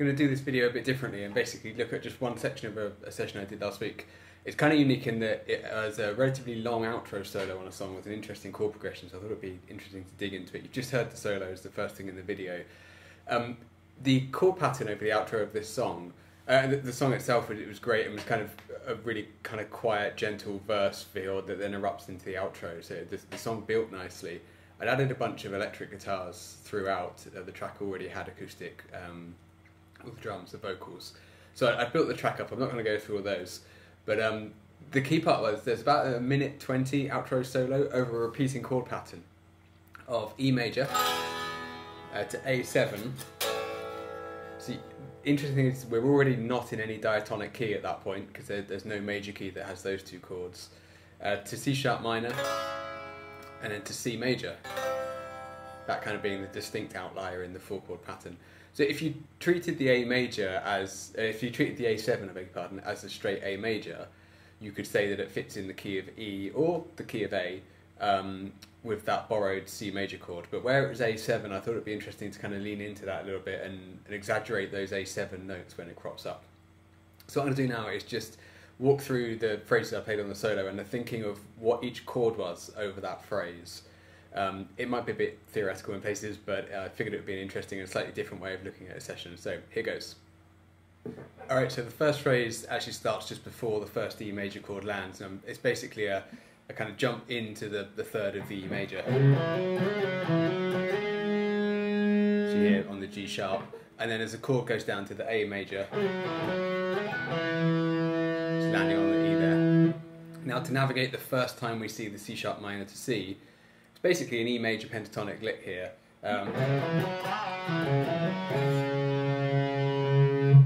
going to do this video a bit differently and basically look at just one section of a session I did last week. It's kind of unique in that it has a relatively long outro solo on a song with an interesting chord progression, so I thought it would be interesting to dig into it. You've just heard the solo as the first thing in the video. The chord pattern over the outro of this song, the song itself, it was great. It was kind of a really kind of quiet, gentle verse feel that then erupts into the outro. So the song built nicely. I'd added a bunch of electric guitars throughout. The track already had acoustic, all the drums, the vocals. So I built the track up. I'm not going to go through all those. But the key part was there's about a minute 20 outro solo over a repeating chord pattern of E major to A7. So interesting thing is we're already not in any diatonic key at that point because there's no major key that has those two chords. To C sharp minor and then to C major. That kind of being the distinct outlier in the four chord pattern. So if you treated the A major as, if you treated the A7, I beg your pardon, as a straight A major, you could say that it fits in the key of E or the key of A with that borrowed C major chord. But where it was A7, I thought it would be interesting to kind of lean into that a little bit and exaggerate those A7 notes when it crops up. So what I'm going to do now is just walk through the phrases I played on the solo and the thinking of what each chord was over that phrase. It might be a bit theoretical in places, but I figured it would be an interesting and slightly different way of looking at a session. So here goes. Alright, so the first phrase actually starts just before the first E major chord lands. It's basically a kind of jump into the third of the E major. So here on the G sharp. And then as the chord goes down to the A major, it's landing on the E there. Now to navigate the first time we see the C sharp minor to C, it's basically an E major pentatonic lick here.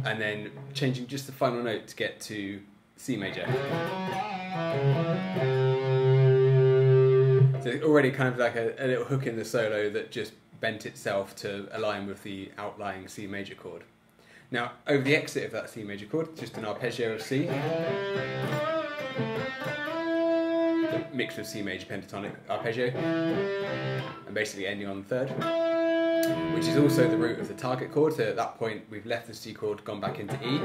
And then changing just the final note to get to C major. So already kind of like a little hook in the solo that just bent itself to align with the outlying C major chord. Now over the exit of that C major chord, just an arpeggio of C. Mixed with C major pentatonic arpeggio, and basically ending on the third, which is also the root of the target chord. So at that point we've left the C chord, gone back into E,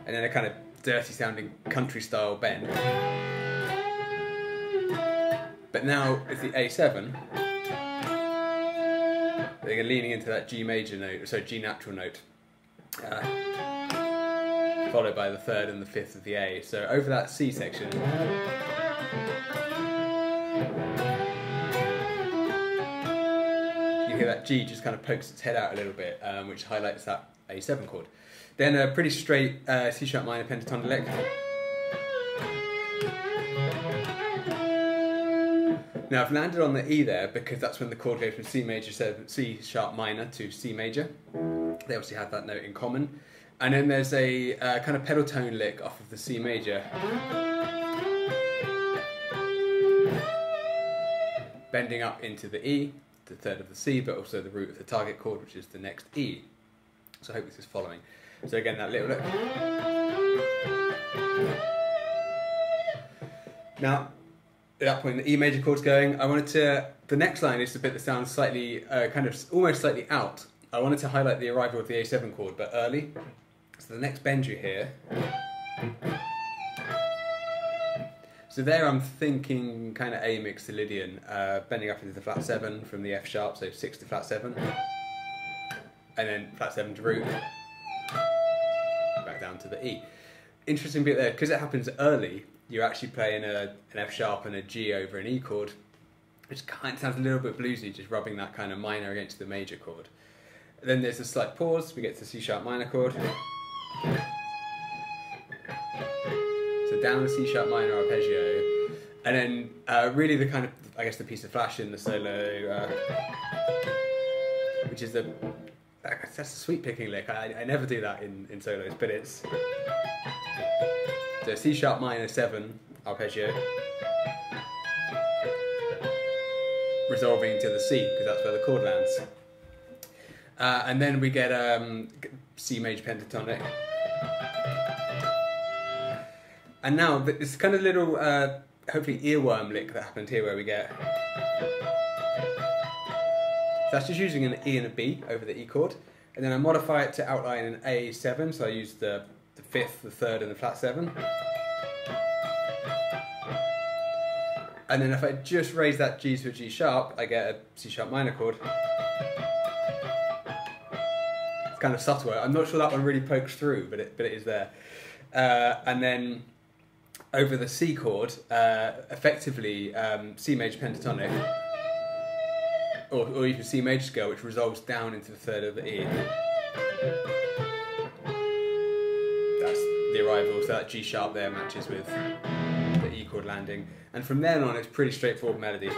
and then a kind of dirty sounding country style bend. But now it's the A7, they're leaning into that G major note, so G natural note, followed by the third and the fifth of the A. So over that C section, you hear that G just kind of pokes its head out a little bit, which highlights that A7 chord. Then a pretty straight C sharp minor pentatonic lick. Now I've landed on the E there because that's when the chord goes from C major to C sharp minor to C major. They obviously have that note in common. And then there's a kind of pedal tone lick off of the C major, bending up into the E, the third of the C, but also the root of the target chord, which is the next E. So I hope this is following. So again, that little lick. Now, at that point, the E major chord's going. I wanted to, the next line is the bit that sounds slightly, kind of almost slightly out. I wanted to highlight the arrival of the A7 chord, but early. So the next bend you hear. So there I'm thinking kind of A mixed to Lydian, bending up into the flat 7 from the F sharp, so 6 to flat 7. And then flat 7 to root. Back down to the E. Interesting bit there, because it happens early, you're actually playing an F sharp and a G over an E chord, which kind of sounds a little bit bluesy, just rubbing that kind of minor against the major chord. Then there's a slight pause, we get to the C sharp minor chord. So down the C sharp minor arpeggio, and then really the kind of, I guess, the piece of flash in the solo, which is that's a sweep picking lick. I never do that in solos, but it's so C sharp minor 7 arpeggio, resolving to the C because that's where the chord lands. And then we get C major pentatonic. And now this kind of little, hopefully earworm lick that happened here where we get that's just using an E and a B over the E chord, and then I modify it to outline an A7, so I use the fifth, the third, and the flat 7. And then if I just raise that G to a G sharp, I get a C sharp minor chord. It's kind of subtle. I'm not sure that one really pokes through, but it is there. And then over the C chord, effectively C major pentatonic, or even C major scale, which resolves down into the third of the E. That's the arrival, so that G sharp there matches with the E chord landing. And from then on, it's pretty straightforward melody. So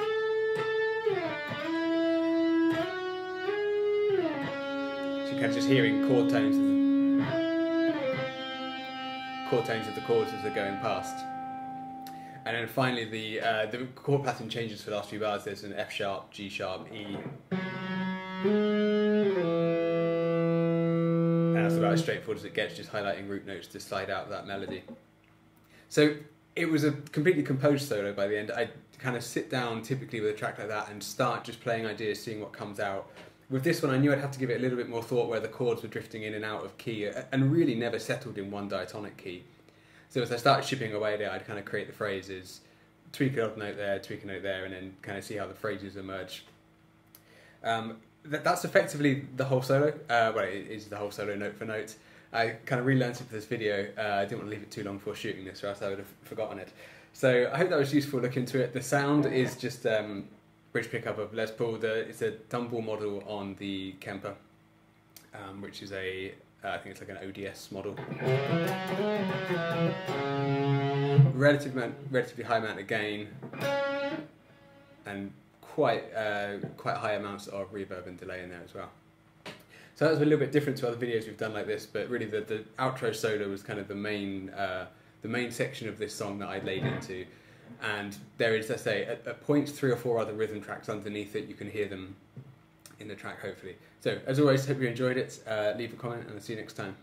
you're kind of just hearing chord tones of the chords as they're going past. And then finally, the chord pattern changes for the last few bars. There's an F sharp, G sharp, E. And that's about as straightforward as it gets, just highlighting root notes to slide out that melody. So it was a completely composed solo by the end. I kind of sit down typically with a track like that and start just playing ideas, seeing what comes out. With this one, I knew I'd have to give it a little bit more thought, where the chords were drifting in and out of key and really never settled in one diatonic key. So as I started chipping away there, I'd kind of create the phrases, tweak an odd note there, tweak a note there, and then kind of see how the phrases emerge. That's effectively the whole solo. Well, it is the whole solo note for note. I kind of relearned it for this video. I didn't want to leave it too long before shooting this, or else I would have forgotten it. So I hope that was useful. Look into it. The sound is just bridge pickup of Les Paul. It's a dumbbell model on the Kemper, which is I think it's like an ODS model. Relatively high amount of gain, and quite high amounts of reverb and delay in there as well. So that was a little bit different to other videos we've done like this, but really the outro solo was kind of the main section of this song that I laid into. And there is, let's say, at points 3 or 4 other rhythm tracks underneath it. You can hear them in the track, hopefully. So, as always, hope you enjoyed it. Leave a comment, and I'll see you next time.